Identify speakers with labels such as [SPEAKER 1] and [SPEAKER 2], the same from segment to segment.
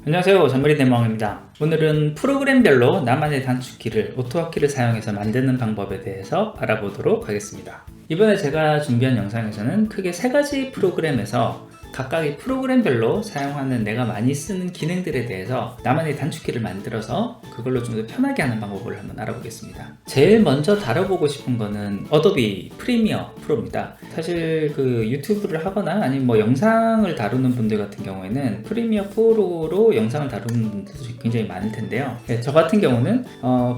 [SPEAKER 1] 안녕하세요, 전머리 대망입니다. 오늘은 프로그램별로 나만의 단축키를 오토화키를 사용해서 만드는 방법에 대해서 알아보도록 하겠습니다. 이번에 제가 준비한 영상에서는 크게 세 가지 프로그램에서 각각의 프로그램별로 사용하는 내가 많이 쓰는 기능들에 대해서 나만의 단축키를 만들어서 그걸로 좀 더 편하게 하는 방법을 한번 알아보겠습니다. 제일 먼저 다뤄보고 싶은 거는 어도비 프리미어 프로입니다. 사실 그 유튜브를 하거나 아니면 뭐 영상을 다루는 분들 같은 경우에는 프리미어 프로로 영상을 다루는 분들도 굉장히 많을 텐데요. 네, 저 같은 경우는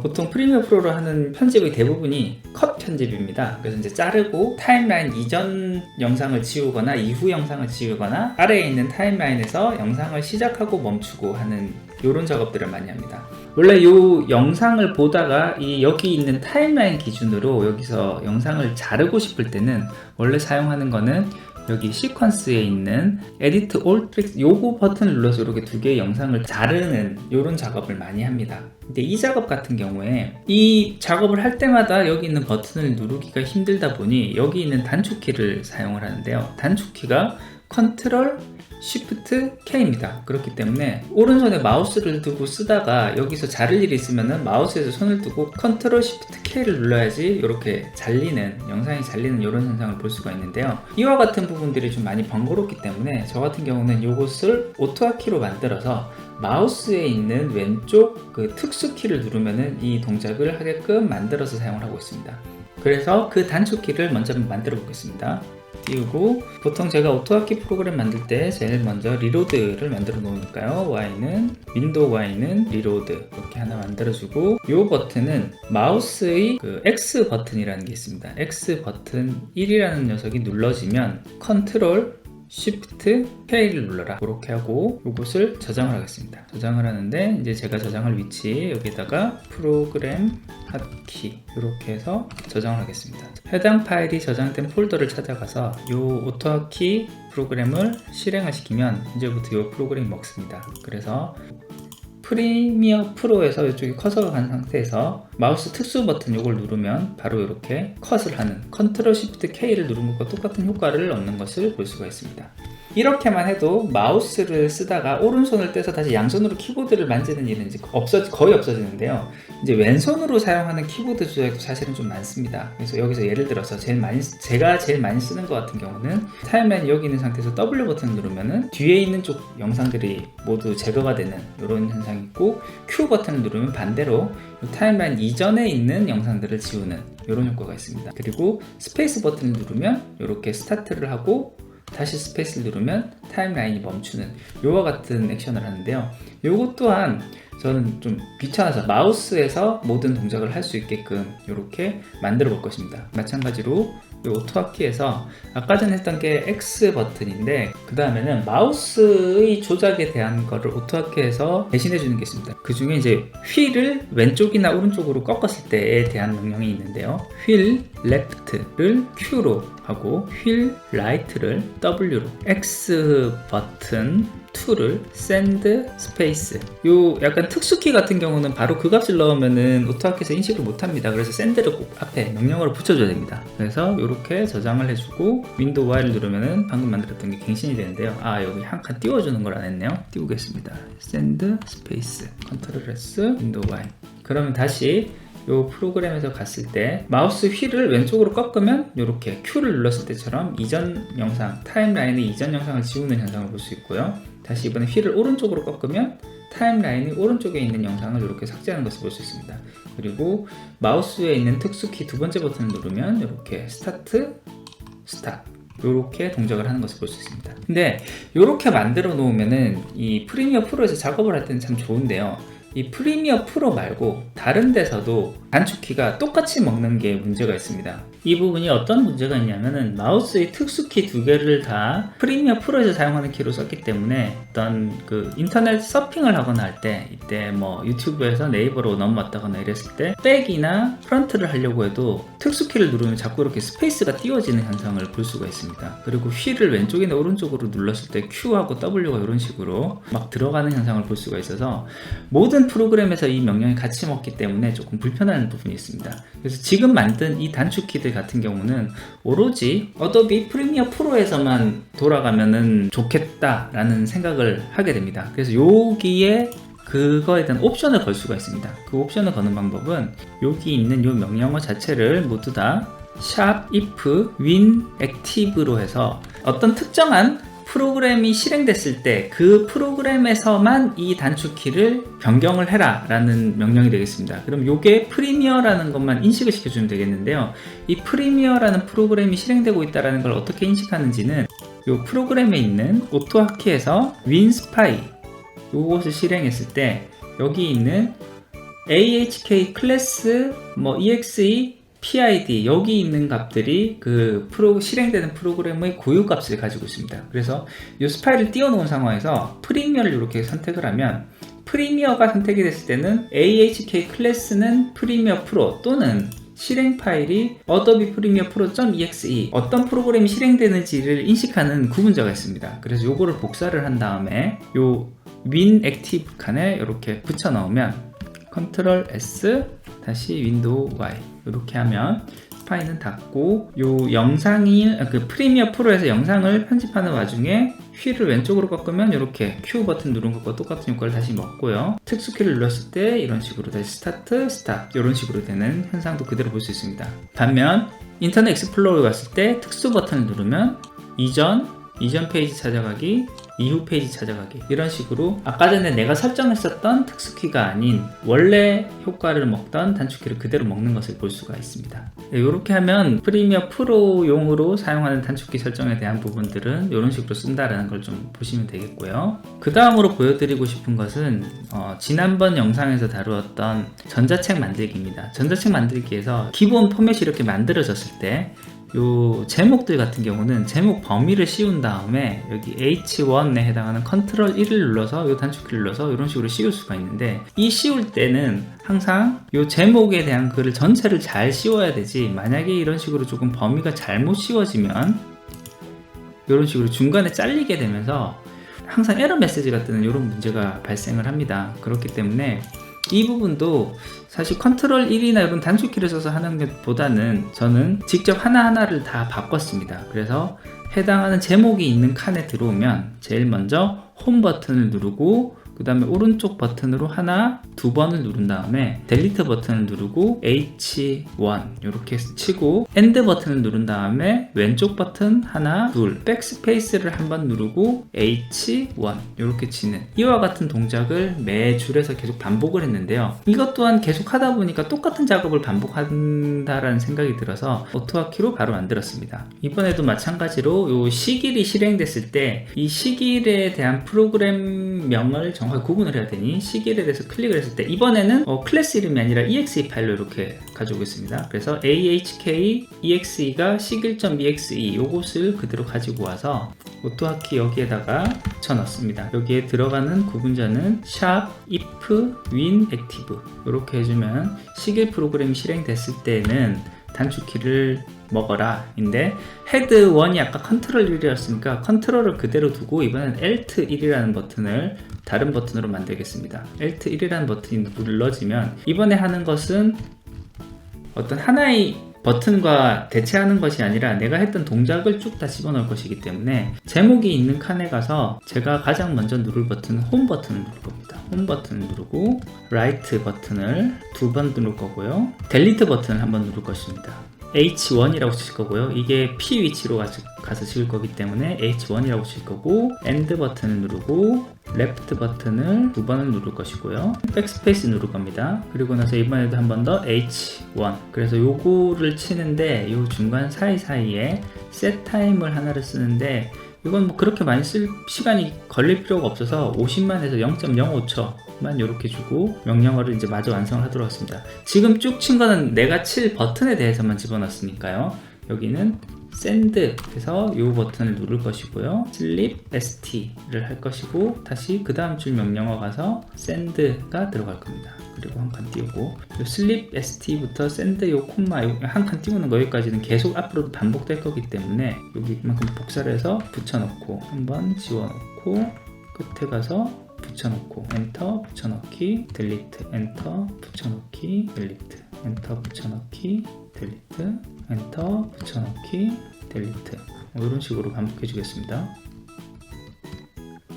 [SPEAKER 1] 보통 프리미어 프로로 하는 편집의 대부분이 컷 편집입니다. 그래서 이제 자르고 타임라인 이전 영상을 지우거나 이후 영상을 지우거나 아래에 있는 타임라인에서 영상을 시작하고 멈추고 하는 이런 작업들을 많이 합니다. 원래 이 영상을 보다가 여기 있는 타임라인 기준으로 여기서 영상을 자르고 싶을 때는 원래 사용하는 거는 여기 시퀀스에 있는 Edit All Tracks 요거 버튼을 눌러서 이렇게 두 개의 영상을 자르는 이런 작업을 많이 합니다. 근데 이 작업 같은 경우에 이 작업을 할 때마다 여기 있는 버튼을 누르기가 힘들다 보니 여기 있는 단축키를 사용을 하는데요. 단축키가 컨트롤 Shift K입니다. 그렇기 때문에 오른손에 마우스를 두고 쓰다가 여기서 자를 일이 있으면 마우스에서 손을 두고 컨트롤 Shift K를 눌러야지 이렇게 영상이 잘리는 이런 현상을 볼 수가 있는데요. 이와 같은 부분들이 좀 많이 번거롭기 때문에 저 같은 경우는 이것을 오토화키로 만들어서 마우스에 있는 왼쪽 그 특수키를 누르면은 이 동작을 하게끔 만들어서 사용을 하고 있습니다. 그래서 그 단축키를 먼저 만들어 보겠습니다. 띄우고, 보통 제가 오토화키 프로그램 만들 때 제일 먼저 리로드를 만들어 놓으니까요. 윈도우 Y는 리로드 이렇게 하나 만들어주고, 이 버튼은 마우스의 그 X 버튼이라는 게 있습니다. X 버튼 1이라는 녀석이 눌러지면 컨트롤 Shift K를 눌러라 이렇게 하고 이것을 저장을 하겠습니다. 저장을 하는데 이제 제가 저장할 위치 여기다가 프로그램 핫키 이렇게 해서 저장을 하겠습니다. 해당 파일이 저장된 폴더를 찾아가서 이 오토화키 프로그램을 실행을 시키면 이제부터 이 프로그램이 먹습니다. 그래서 프리미어 프로에서 이쪽에 커서가 간 상태에서 마우스 특수 버튼 이걸 누르면 바로 이렇게 컷을 하는 컨트롤 시프트 K를 누른 것과 똑같은 효과를 얻는 것을 볼 수가 있습니다. 이렇게만 해도 마우스를 쓰다가 오른손을 떼서 다시 양손으로 키보드를 만지는 일은 이제 거의 없어지는데요. 이제 왼손으로 사용하는 키보드 조작도 사실은 좀 많습니다. 그래서 여기서 예를 들어서 제가 제일 많이 쓰는 것 같은 경우는 타임라인 여기 있는 상태에서 W 버튼을 누르면은 뒤에 있는 쪽 영상들이 모두 제거가 되는 이런 현상이 있고, Q 버튼을 누르면 반대로 타임라인 이전에 있는 영상들을 지우는 이런 효과가 있습니다. 그리고 스페이스 버튼을 누르면 이렇게 스타트를 하고 다시 스페이스를 누르면 타임라인이 멈추는 이와 같은 액션을 하는데요. 이것 또한 저는 좀 귀찮아서 마우스에서 모든 동작을 할 수 있게끔 이렇게 만들어 볼 것입니다. 마찬가지로 이 오토화키에서 아까 전에 했던 게 X 버튼인데, 그 다음에는 마우스의 조작에 대한 거를 오토화키에서 대신해 주는 게 있습니다. 그 중에 이제 휠을 왼쪽이나 오른쪽으로 꺾었을 때에 대한 명령이 있는데요. 휠 left를 Q로 하고 휠 right를 W로, X 버튼 2를 send space, 요 약간 특수키 같은 경우는 바로 그 값을 넣으면은 오토화키에서 인식을 못합니다. 그래서 send를 꼭 앞에 명령어로 붙여줘야 됩니다. 그래서 이렇게 저장을 해주고 윈도우 Y를 누르면은 방금 만들었던 게 갱신이 되는데요. 여기 한 칸 띄워주는 걸 안 했네요. 띄우겠습니다. send space, Ctrl S, 윈도우 Y. 그러면 다시 이 프로그램에서 갔을 때 마우스 휠을 왼쪽으로 꺾으면 이렇게 Q를 눌렀을 때처럼 이전 영상, 타임라인의 이전 영상을 지우는 현상을 볼 수 있고요. 다시 이번에 휠을 오른쪽으로 꺾으면 타임라인이 오른쪽에 있는 영상을 이렇게 삭제하는 것을 볼 수 있습니다. 그리고 마우스에 있는 특수키 두 번째 버튼을 누르면 이렇게 스타트, 스탑 이렇게 동작을 하는 것을 볼 수 있습니다. 근데 이렇게 만들어 놓으면은 이 프리미어 프로에서 작업을 할 때는 참 좋은데요. 이 프리미어 프로 말고 다른 데서도 단축키가 똑같이 먹는 게 문제가 있습니다. 이 부분이 어떤 문제가 있냐면은 마우스의 특수키 두 개를 다 프리미어 프로에서 사용하는 키로 썼기 때문에 어떤 그 인터넷 서핑을 하거나 할 때, 이때 뭐 유튜브에서 네이버로 넘어왔다거나 이랬을 때 백이나 프런트를 하려고 해도 특수키를 누르면 자꾸 이렇게 스페이스가 띄워지는 현상을 볼 수가 있습니다. 그리고 휠을 왼쪽이나 오른쪽으로 눌렀을 때 Q하고 W가 이런 식으로 막 들어가는 현상을 볼 수가 있어서 모든 같은 프로그램에서 이 명령이 같이 먹기 때문에 조금 불편한 부분이 있습니다. 그래서 지금 만든 이 단축키들 같은 경우는 오로지 어도비 프리미어 프로에서만 돌아가면은 좋겠다라는 생각을 하게 됩니다. 그래서 여기에 그거에 대한 옵션을 걸 수가 있습니다. 그 옵션을 거는 방법은 여기 있는 이 명령어 자체를 모두 다 샵 if win active로 해서 어떤 특정한 프로그램이 실행됐을 때 그 프로그램에서만 이 단축키를 변경을 해라 라는 명령이 되겠습니다. 그럼 이게 프리미어라는 것만 인식을 시켜주면 되겠는데요. 이 프리미어라는 프로그램이 실행되고 있다는 걸 어떻게 인식하는지는 이 프로그램에 있는 오토하키에서 winspy 이것을 실행했을 때 여기 있는 ahk 클래스 exe PID 여기 있는 값들이 그 실행되는 프로그램의 고유 값을 가지고 있습니다. 그래서 이 스파이를 띄워놓은 상황에서 프리미어를 이렇게 선택을 하면 프리미어가 선택이 됐을 때는 AHK 클래스는 프리미어 프로 또는 실행 파일이 Adobe Premiere Pro.exe 어떤 프로그램이 실행되는지를 인식하는 구분자가 있습니다. 그래서 요거를 복사를 한 다음에 요 win active 칸에 이렇게 붙여 넣으면 Ctrl S 다시 윈도우 Y 이렇게 하면 파일은 닫고 요 영상이 그 프리미어 프로에서 영상을 편집하는 와중에 휠을 왼쪽으로 꺾으면 이렇게 Q 버튼 누른 것과 똑같은 효과를 다시 먹고요. 특수키를 눌렀을 때 이런 식으로 다시 스타트, 스탑 이런 식으로 되는 현상도 그대로 볼 수 있습니다. 반면 인터넷 익스플로러에 갔을 때 특수 버튼을 누르면 이전 페이지 찾아가기, 이후 페이지 찾아가기 이런 식으로 아까 전에 내가 설정했었던 특수키가 아닌 원래 효과를 먹던 단축키를 그대로 먹는 것을 볼 수가 있습니다. 이렇게 하면 프리미어 프로용으로 사용하는 단축키 설정에 대한 부분들은 이런 식으로 쓴다라는 걸 좀 보시면 되겠고요. 그 다음으로 보여드리고 싶은 것은 지난번 영상에서 다루었던 전자책 만들기입니다. 전자책 만들기에서 기본 포맷이 이렇게 만들어졌을 때 요 제목들 같은 경우는 제목 범위를 씌운 다음에 여기 H1에 해당하는 Ctrl 1을 눌러서 요 단축키를 눌러서 이런 식으로 씌울 수가 있는데 이 씌울 때는 항상 요 제목에 대한 글을 전체를 잘 씌워야 되지 만약에 이런 식으로 조금 범위가 잘못 씌워지면 이런 식으로 중간에 잘리게 되면서 항상 에러 메시지가 뜨는 이런 문제가 발생을 합니다. 그렇기 때문에 이 부분도 사실 컨트롤 1이나 이런 단축키를 써서 하는 것보다는 저는 직접 하나하나를 다 바꿨습니다. 그래서 해당하는 제목이 있는 칸에 들어오면 제일 먼저 홈 버튼을 누르고 그 다음에 오른쪽 버튼으로 두 번을 누른 다음에 델리트 버튼을 누르고 H1 이렇게 치고 엔드 버튼을 누른 다음에 왼쪽 버튼 둘 백스페이스를 한번 누르고 H1 이렇게 치는 이와 같은 동작을 매 줄에서 계속 반복을 했는데요. 이것 또한 계속 하다 보니까 똑같은 작업을 반복한다라는 생각이 들어서 오토하키로 바로 만들었습니다. 이번에도 마찬가지로 요 시길이 실행됐을 때 이 시길에 대한 프로그램 명을 정확히 구분을 해야 되니 시길에 대해서 클릭을 했을 때 이번에는 클래스 이름이 아니라 exe 파일로 이렇게 가지고 있습니다. 그래서 ahk exe가 시길.exe 이것을 그대로 가지고 와서 오토하키 여기에다가 붙여넣습니다. 여기에 들어가는 구분자는 샵 if win active 이렇게 해주면 시길 프로그램이 실행됐을 때는 단축키를 먹어라 인데 헤드 1이 아까 컨트롤 1이었으니까 컨트롤을 그대로 두고 이번엔 Alt 1이라는 버튼을 다른 버튼으로 만들겠습니다. Alt 1이라는 버튼이 눌러지면 이번에 하는 것은 어떤 하나의 버튼과 대체하는 것이 아니라 내가 했던 동작을 쭉 다 집어넣을 것이기 때문에 제목이 있는 칸에 가서 제가 가장 먼저 누를 버튼은 홈 버튼을 누를 겁니다. 홈 버튼을 누르고 라이트 버튼을 2번 누를 거고요. 델리트 버튼을 한번 누를 것입니다. H1이라고 칠 거고요. 이게 P 위치로 가서 칠 거기 때문에 H1이라고 칠 거고 엔드 버튼을 누르고 레프트 버튼을 2번을 누를 것이고요. 백스페이스 누를 겁니다. 그리고 나서 이번에도 한 번 더 H1 그래서 요거를 치는데 요 중간 사이사이에 셋 타임을 하나를 쓰는데 이건 뭐 그렇게 많이 쓸 시간이 걸릴 필요가 없어서 50만에서 0.05초만 이렇게 주고 명령어를 이제 마저 완성을 하도록 하겠습니다. 지금 쭉 친 거는 내가 칠 버튼에 대해서만 집어넣었으니까요. 여기는 send 해서 이 버튼을 누를 것이고요. sleep st를 할 것이고 다시 그 다음 줄 명령어 가서 send가 들어갈 겁니다. 그리고 한 칸 띄우고 요 sleep st부터 send 요 콤마 한 칸 띄우는 거기까지는 계속 앞으로도 반복될 거기 때문에 여기만큼 복사를 해서 붙여넣고 한번 지워놓고 끝에 가서 붙여놓고 엔터 붙여넣기 딜리트 엔터 붙여넣기 딜리트 엔터 붙여넣기 딜리트 엔터 붙여넣기 딜리트 이런 식으로 반복해 주겠습니다.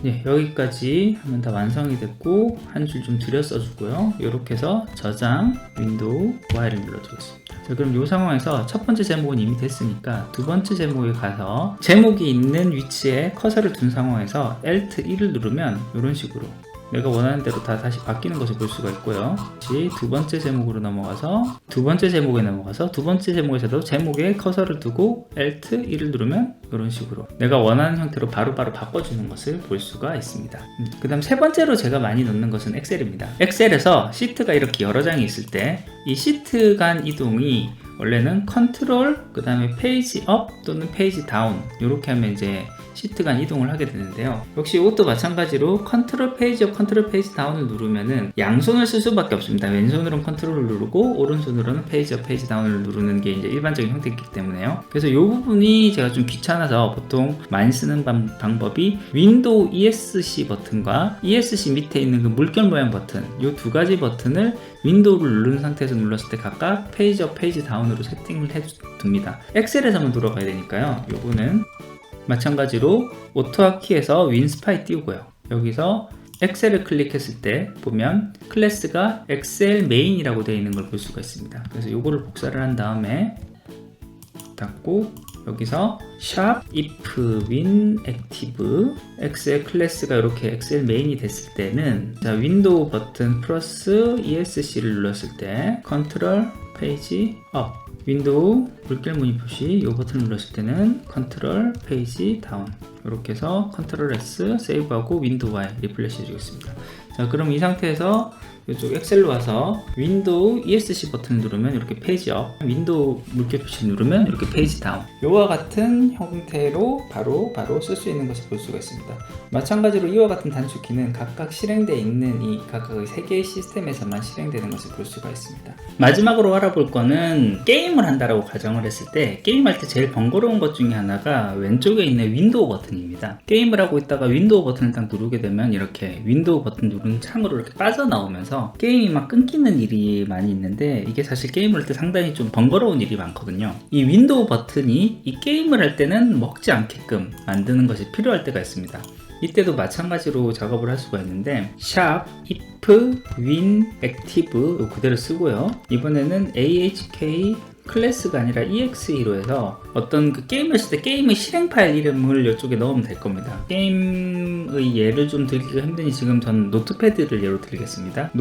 [SPEAKER 1] 네, 여기까지 하면 다 완성이 됐고 한 줄 좀 줄여 써주고요. 이렇게 해서 저장 윈도우 Y를 눌러주겠습니다. 자, 그럼 이 상황에서 첫 번째 제목은 이미 됐으니까 두 번째 제목에 가서 제목이 있는 위치에 커서를 둔 상황에서 Alt 1을 누르면 이런 식으로 내가 원하는 대로 다 다시 바뀌는 것을 볼 수가 있고요. 다시 두 번째 제목으로 넘어가서 두 번째 제목에 넘어가서 두 번째 제목에서도 제목에 커서를 두고 Alt 1을 누르면 이런 식으로 내가 원하는 형태로 바로바로 바꿔주는 것을 볼 수가 있습니다. 그 다음 세 번째로 제가 많이 넣는 것은 엑셀입니다. 엑셀에서 시트가 이렇게 여러 장이 있을 때 이 시트 간 이동이 원래는 컨트롤 그 다음에 페이지 업 또는 페이지 다운 이렇게 하면 이제 시트 간 이동을 하게 되는데요. 역시 이것도 마찬가지로 컨트롤 페이지 업, 컨트롤 페이지 다운을 누르면은 양손을 쓸 수밖에 없습니다. 왼손으로는 컨트롤을 누르고 오른손으로는 페이지 업, 페이지 다운을 누르는 게 이제 일반적인 형태이기 때문에요. 그래서 이 부분이 제가 좀 귀찮아서 보통 많이 쓰는 방법이 윈도우 ESC 버튼과 ESC 밑에 있는 그 물결 모양 버튼 이 두 가지 버튼을 윈도우를 누른 상태에서 눌렀을 때 각각 페이지 업, 페이지 다운으로 세팅을 해둡니다. 엑셀에서만 들어가야 되니까요. 요거는 마찬가지로 오토하키에서 윈스파이 띄우고요. 여기서 엑셀을 클릭했을 때 보면 클래스가 엑셀 메인이라고 되어 있는 걸 볼 수가 있습니다. 그래서 요거를 복사를 한 다음에 닫고 여기서 샵 if win active 엑셀 클래스가 이렇게 엑셀 메인이 됐을 때는 자, 윈도우 버튼 플러스 ESC를 눌렀을 때 컨트롤 페이지 업 윈도우 물결 무늬 표시 이 버튼을 눌렀을 때는 컨트롤 페이지 다운 이렇게 해서 컨트롤 S 세이브하고 윈도우 Y 리플레시 해주겠습니다. 자, 그럼 이 상태에서 이쪽 엑셀로 와서 윈도우 ESC 버튼을 누르면 이렇게 페이지 업, 윈도우 물결 표시 누르면 이렇게 페이지 다운. 이와 같은 형태로 바로 쓸 수 있는 것을 볼 수가 있습니다. 마찬가지로 이와 같은 단축키는 각각 실행되어 있는 이 각각 세 개의 시스템에서만 실행되는 것을 볼 수가 있습니다. 마지막으로 알아볼 거는 게임을 한다라고 가정을 했을 때 게임할 때 제일 번거로운 것 중에 하나가 왼쪽에 있는 윈도우 버튼입니다. 게임을 하고 있다가 윈도우 버튼을 딱 누르게 되면 이렇게 윈도우 버튼 누른 창으로 이렇게 빠져나오면서 게임이 막 끊기는 일이 많이 있는데 이게 사실 게임을 할 때 상당히 좀 번거로운 일이 많거든요. 이 윈도우 버튼이 이 게임을 할 때는 먹지 않게끔 만드는 것이 필요할 때가 있습니다. 이때도 마찬가지로 작업을 할 수가 있는데 샵 if win active 요 그대로 쓰고요. 이번에는 ahk 클래스가 아니라 exe로 해서 어떤 그 게임을 했을 때 게임의 실행 파일 이름을 이쪽에 넣으면 될 겁니다. 게임의 예를 좀 들기가 힘드니 지금 전 노트패드를 예로 들겠습니다.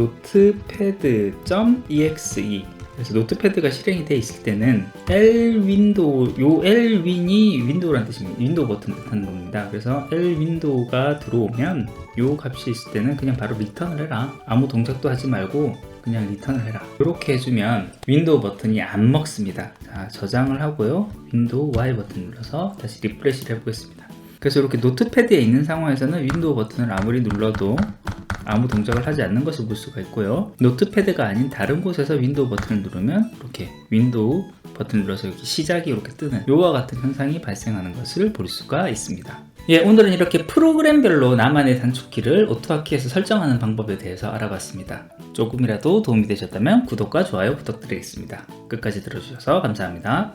[SPEAKER 1] notepad.exe 그래서 노트패드가 실행이 되어 있을 때는 l윈도우, 요 l윈이 윈도우라는 뜻입니다. 윈도우 버튼 뜻하는 겁니다. 그래서 l윈도우가 들어오면 요 값이 있을 때는 그냥 바로 리턴을 해라. 아무 동작도 하지 말고 그냥 리턴을 해라. 이렇게 해주면 윈도우 버튼이 안 먹습니다. 자, 저장을 하고요. 윈도우 Y 버튼 눌러서 다시 리프레시를 해보겠습니다. 그래서 이렇게 노트패드에 있는 상황에서는 윈도우 버튼을 아무리 눌러도 아무 동작을 하지 않는 것을 볼 수가 있고요. 노트패드가 아닌 다른 곳에서 윈도우 버튼을 누르면 이렇게 윈도우 버튼을 눌러서 여기 시작이 이렇게 뜨는 이와 같은 현상이 발생하는 것을 볼 수가 있습니다. 예, 오늘은 이렇게 프로그램별로 나만의 단축키를 오토하키에서 설정하는 방법에 대해서 알아봤습니다. 조금이라도 도움이 되셨다면 구독과 좋아요 부탁드리겠습니다. 끝까지 들어주셔서 감사합니다.